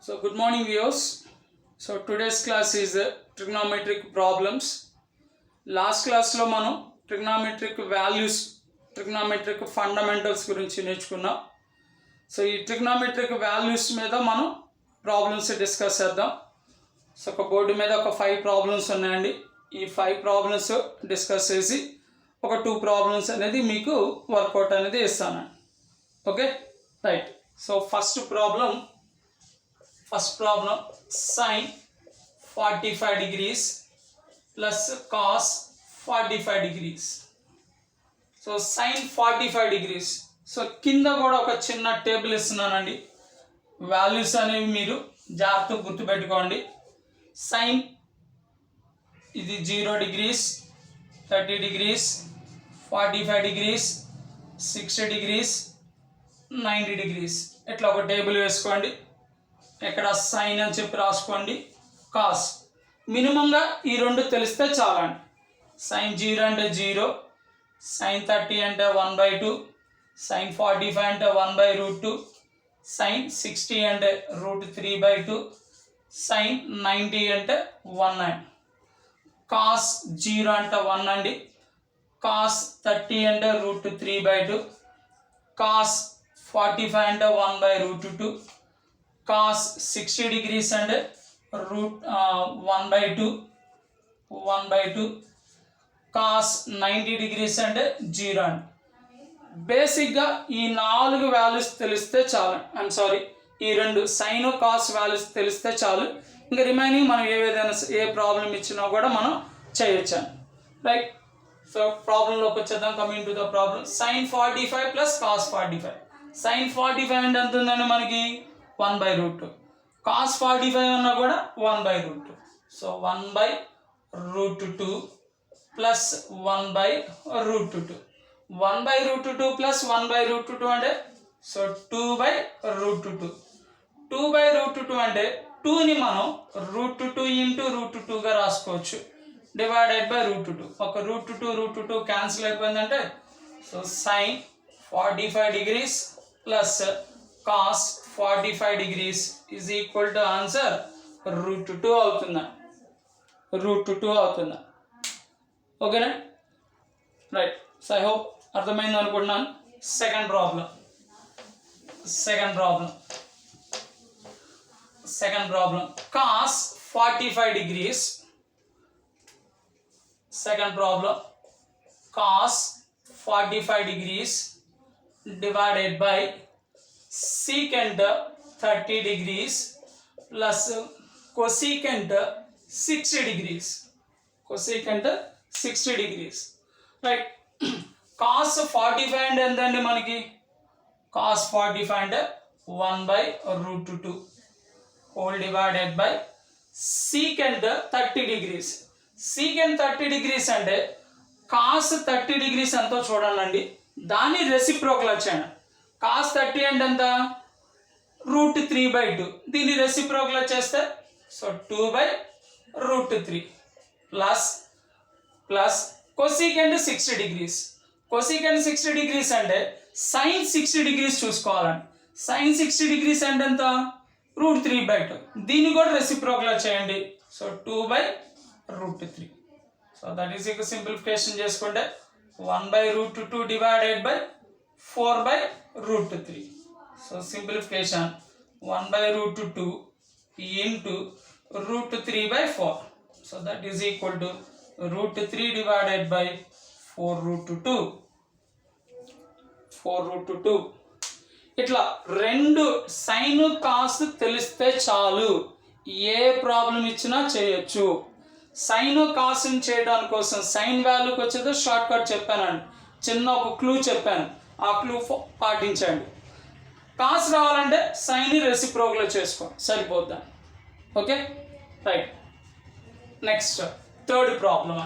So good morning viewers. So today's class is trigonometric problems. Last class లో మనం trigonometric values, trigonometric fundamentals గురించి నేర్చుకున్నాం. So ఈ trigonometric values మీద మనం ప్రాబ్లమ్స్ డిస్కస్ చేద్దాం. సో ఒక బోర్డు మీద ఒక 5 ప్రాబ్లమ్స్ ఉన్నాయండి. ఈ 5 ప్రాబ్లమ్స్ డిస్కస్ చేసి ఒక 2 ప్రాబ్లమ్స్ అనేది మీకు వర్కౌట్ అనేది ఇస్తాను. Okay right. So first problem sin 45 degrees plus cos 45 degrees. So sin 45 degrees. So కింద కూడా ఒక చిన్న టేబుల్ ఇస్తున్నానండి. వాల్యూస్ అనేవి మీరు జాగ్రత్తగా గుర్తుపెట్టుకోండి. sin ఇది 0 degrees, 30 degrees, 45 degrees, 60 degrees, 90 degrees ఇట్లా ఒక టేబుల్ వేసుకోండి. ఇక్కడ సైన్ అని చెప్పి రాసుకోండి. కాస్ మినిమంగా ఈ రెండు తెలిస్తే చాలండి. సైన్ 0 అంటే 0, సైన్ 30 అంటే 1/2, సైన్ 45 అంటే 1/√2, సైన్ 60 అంటే √3/2, సైన్ 90 అంటే 1 అండి. కాస్ 0 అంటే 1 అండి. కాస్ 30 అంటే √3/2, కాస్ 45 అంటే 1/√2, cos 60 degrees అంటే √1/2, cos 90 degrees అంటే 0 అండి. బేసిక్గా ఈ 4 వాల్యూస్ తెలిస్తే చాలు. ఈ రెండు సైన్ కాస్ వాల్యూస్ తెలిస్తే చాలు. ఇంకా రిమైనింగ్ మనం ఏ ప్రాబ్లం ఇచ్చినా కూడా మనం చేయొచ్చు. రైట్. సో ప్రాబ్లంలోకి వచ్చేద్దాం. Coming to the problem. sin 45 plus cos 45. sin 45 అంటే ఎంత ఉందండి మనకి 1/√2. cos 45 అన్నా కూడా 1/√2. So 1/√2 plus 1/√2. 1/√2 ప్లస్ 1/√2 అంటే సో 2/√2. 2/√2 అంటే 2ని మనం √2 ఇంటూ √2గా రాసుకోవచ్చు. Divided by √2. ఒక √2 క్యాన్సిల్ అయిపోయిందంటే so sin 45 degrees plus cos 45 degrees is equal to answer √2 అవుతుందా. ఓకేనా రైట్. సో ఐ హోప్ అర్థమైంది అనుకుంటున్నాను. Second problem cos 45 degrees. Second problem cos 45 degrees divided by secant 30 degrees plus cosecant 60 degrees. Right. cos 45 అంటే ఎంతండి మనకి? cos 45 అంటే 1/√2 whole divided by secant 30 degrees. secant 30 degrees అంటే cos 30 degrees ఎంతో చూడండి. దాని రెసిప్రోకల్ వచ్చాను. cos 30 అంటే ఎంత? √3/2. దీన్ని రెసిప్రోకల్ వచ్చేస్తే so 2/√3 plus cosecant 60 degrees. Cosecant 60 degrees అంటే sin 60 degrees చూసుకోవాలండి. sin 60 degrees అంటే ఎంత? √3/2. దీన్ని కూడా రెసిప్రోకల్ వచ్చేయండి. సో 2/√3. సో దట్ ఈస్ ఇక సింప్లిఫికేషన్ చేసుకుంటే 1/√2 divided by 4/√3. So simplification 1/√2 into √3/4. So that is equal to √3 divided by 4√2. ఇట్లా రెండు సైన్ కాస్ తెలిస్తే చాలు. ఏ ప్రాబ్లం ఇచ్చినా చేయొచ్చు. సైన్ కాస్ని చేయడానికి కోసం సైన్ వాల్యూకి వచ్చేది షార్ట్ కట్ చెప్పానండి. చిన్న ఒక క్లూ చెప్పాను. ఆ క్లూ పాటించండి. కాస్ రావాలంటే సైన్ రెసిప్రోకల్ చేసుకో సరిపోద్దా. Okay right. Next third problem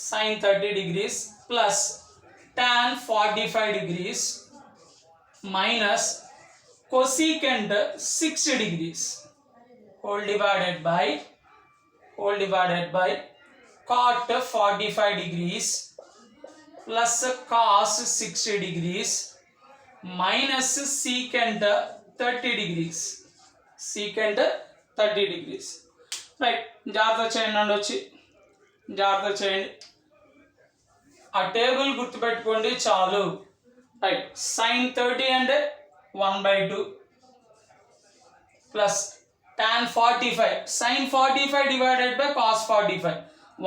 sin 30 degrees plus tan 45 degrees minus cosecant 60 degrees whole divided by cot 45 degrees plus cos 60 degrees minus secant 30 degrees. Secant 30 degrees. Right, జాగ్రత్త చేయండి అండి, వచ్చి జాగ్రత్త చేయండి. ఆ టేబుల్ గుర్తుపెట్టుకోండి చాలు. రైట్, sin 30 అంటే 1/2 plus tan 45 sin 45 divided by cos 45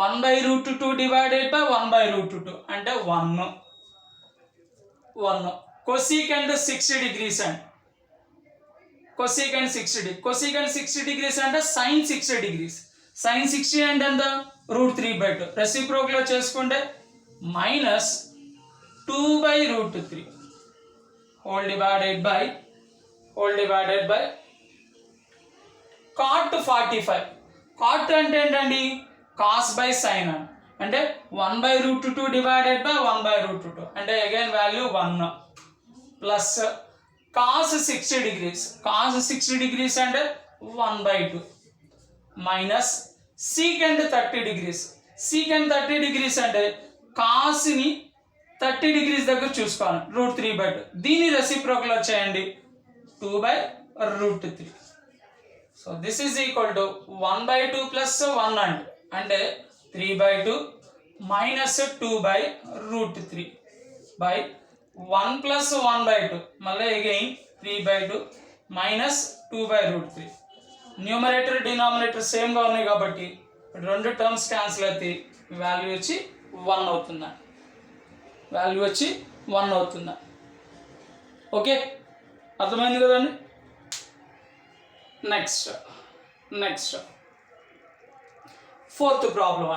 1/√2 divided by 1/√2 అంటే 1 cosecant 60 degrees అండి. cosecant 60 degrees అంటే sin 60 degrees. sin 60 అంటే ఎంత? √3/2. రెసిప్రోకల్ చేసుకుంటే minus 2/√3 whole divided by cot 45. cot అంటే ఏంటండి? cos by sin అంటే 1/√2 divided by 1/√2 అంటే again value 1 plus cos 60 degrees. cos 60 degrees అంటే 1/2 minus secant 30 degrees. secant 30 degrees అంటే cos ని 30 degrees దగ్గర చూసుకోవాలి, √3/2. దీని రెసిప్రోకల్ చేయండి 2/√3. So this is equal to 1/2 plus 1 అంటే 3/2 మైనస్ 2/√3 బై 1 ప్లస్ 1/2 మళ్ళీ అగైన్ 3/2 మైనస్ 2/√3. న్యూమరేటర్ డినామినేటర్ సేమ్గా ఉన్నాయి కాబట్టి రెండు టర్మ్స్ క్యాన్సిల్ అయితే వాల్యూ వచ్చి 1 అవుతుందా? వాల్యూ వచ్చి 1 అవుతుందా? ఓకే, అర్థమైంది కదండి. Next fourth problem.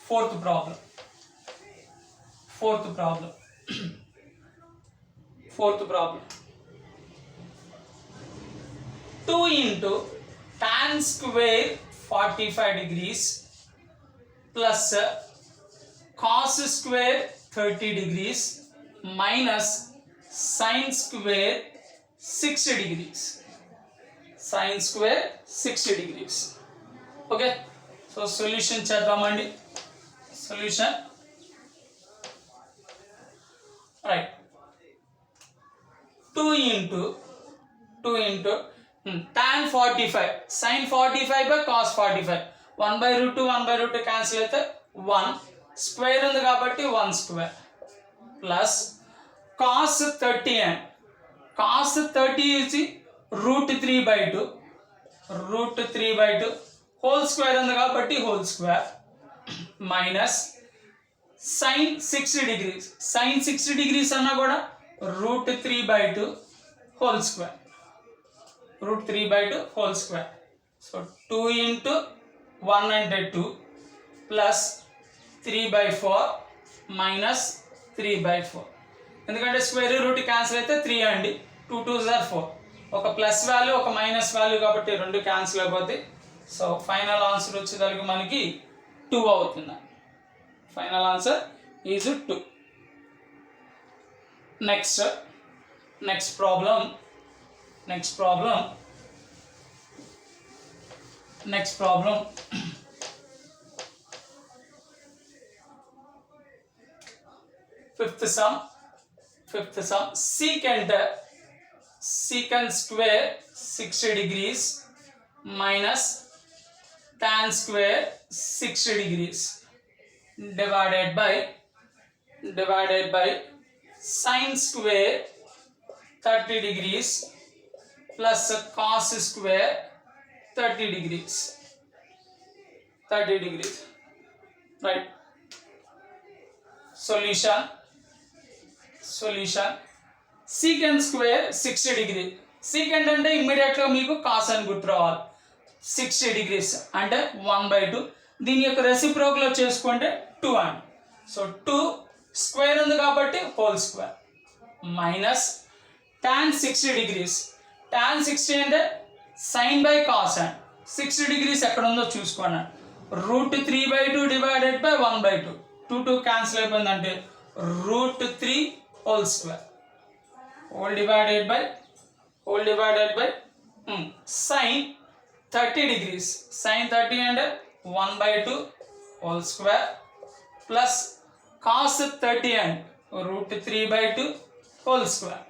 Fourth problem 2 into tan square 45 degrees plus cos square 30 degrees minus sin square 60 degrees. sin square 60 degrees. Okay, so solution చేద్దామండి. Solution right, 2 into tan 45 sin 45 by cos 45 1/√2 cancel అయితే 1 square ఉంది కాబట్టి 1 square plus cos 30 and cos 30 is √3/2 whole square ఉంది కాబట్టి whole square minus sin 60 degrees. sin 60 degrees అన్నా కూడా √3/2 whole square. So 2 into 1 అంటే 2 plus 3/4 minus 3/4. ఎందుకంటే స్క్వేర్ రూట్ క్యాన్సిల్ అయితే 3 అండి. 2 2s are 4. ఒక ప్లస్ వాల్యూ ఒక మైనస్ వాల్యూ కాబట్టి రెండు క్యాన్సిల్ అయిపోతాయి. సో ఫైనల్ ఆన్సర్ వచ్చేదానికి మనకి 2 అవుతుంది. Final answer is 2. Next problem 5th sum. secant square 60 degrees minus tan square 60 degrees divided by sin square 30 degrees plus cos square 30 degrees. Right. Solution. secant square 60 degree. secant అంటే immediate గా మీకు cos అని గుర్తు రావాలి. 60 degrees అంటే 1/2. దీని యొక్క reciprocal చేసుకుంటే 2 అండి. సో 2 స్క్వేర్ ఉంది కాబట్టి whole square minus tan 60 degrees. tan 60 అంటే sin by cos అండి. 60 degrees ఎక్కడ ఉందో చూసుకోండి. √3/2 డివైడెడ్ బై 1/2. 2 క్యాన్సిల్ అయిపోయిందంటే √3 whole square whole divided by whole divided by sin 30 degrees. Sin 30 and 1 by 2 whole square plus cos 30 and root 3 by 2 whole square.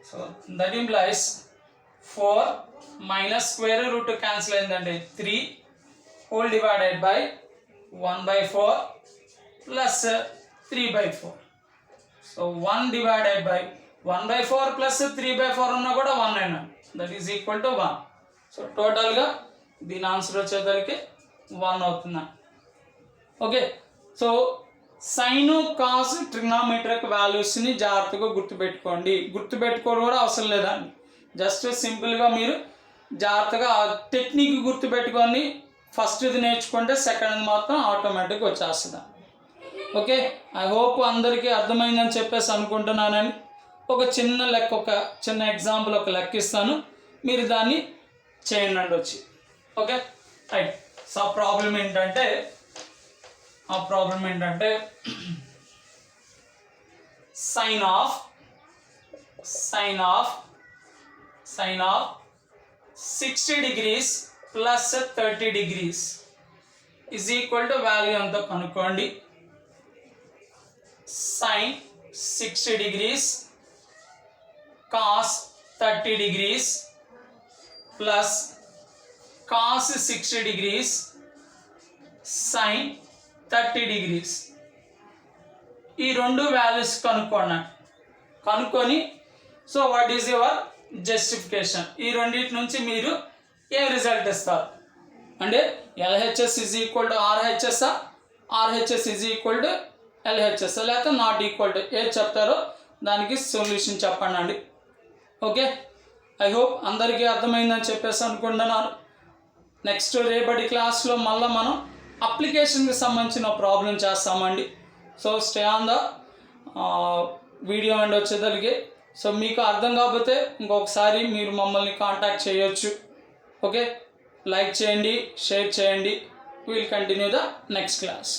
So that implies 4 minus square root cancel అయిందండి 3 whole divided by 1 by 4 plus 3 by 4. So 1 divided by 1 by 4 plus 3 by 4 ఉన్నా కూడా 1 అయినా that is equal to 1. So టోటల్గా దీని answer వచ్చేసరికి 1 అవుతుంది. Okay, so sine cos trigonometric వాల్యూస్ని జాగ్రత్తగా గుర్తుపెట్టుకోవడం కూడా అవసరం లేదండి. జస్ట్ సింపుల్గా మీరు జాగ్రత్తగా టెక్నిక్ గుర్తుపెట్టుకొని ఫస్ట్ ఇది నేర్చుకుంటే సెకండ్ మాత్రం ఆటోమేటిక్గా వచ్చేస్తుంది. ఓకే, ఐ హోప్ అందరికీ అర్థమైందని చెప్పేసి అనుకుంటున్నానండి. ఒక చిన్న ఎగ్జాంపుల్ ఒక లెక్క ఇస్తాను, మీరు దాన్ని చేయండి వచ్చి. Okay right. సో ఆ ప్రాబ్లం ఏంటంటే sine of 60 degrees plus 30 degrees is equal to value ఎంతో కనుక్కోండి. sin 60 degrees cos 30 degrees plus cos 60 degrees sin 30 degrees. ఈ రెండు వాల్యూస్ కనుక్కొని so what is your justification, ఈ రెండింటి నుంచి మీరు ఏ రిజల్ట్ ఇస్తారు అంటే LHS is equal to RHS, RHS is equal to LHS, లేకపోతే నాట్ ఈక్వల్ టు ఏది చెప్తారో దానికి సొల్యూషన్ చెప్పండి అండి. ఓకే, ఐ హోప్ అందరికీ అర్థమైందని చెప్పేసి అనుకుంటున్నాను. నెక్స్ట్ రేపటి క్లాస్లో మళ్ళీ మనం అప్లికేషన్కి సంబంధించిన ప్రాబ్లం చేస్తామండి. So stay on the video and వచ్చేదలిగే. సో మీకు అర్థం కాకపోతే ఇంకొకసారి మీరు మమ్మల్ని కాంటాక్ట్ చేయొచ్చు. ఓకే, లైక్ చేయండి, షేర్ చేయండి. Will continue the next class.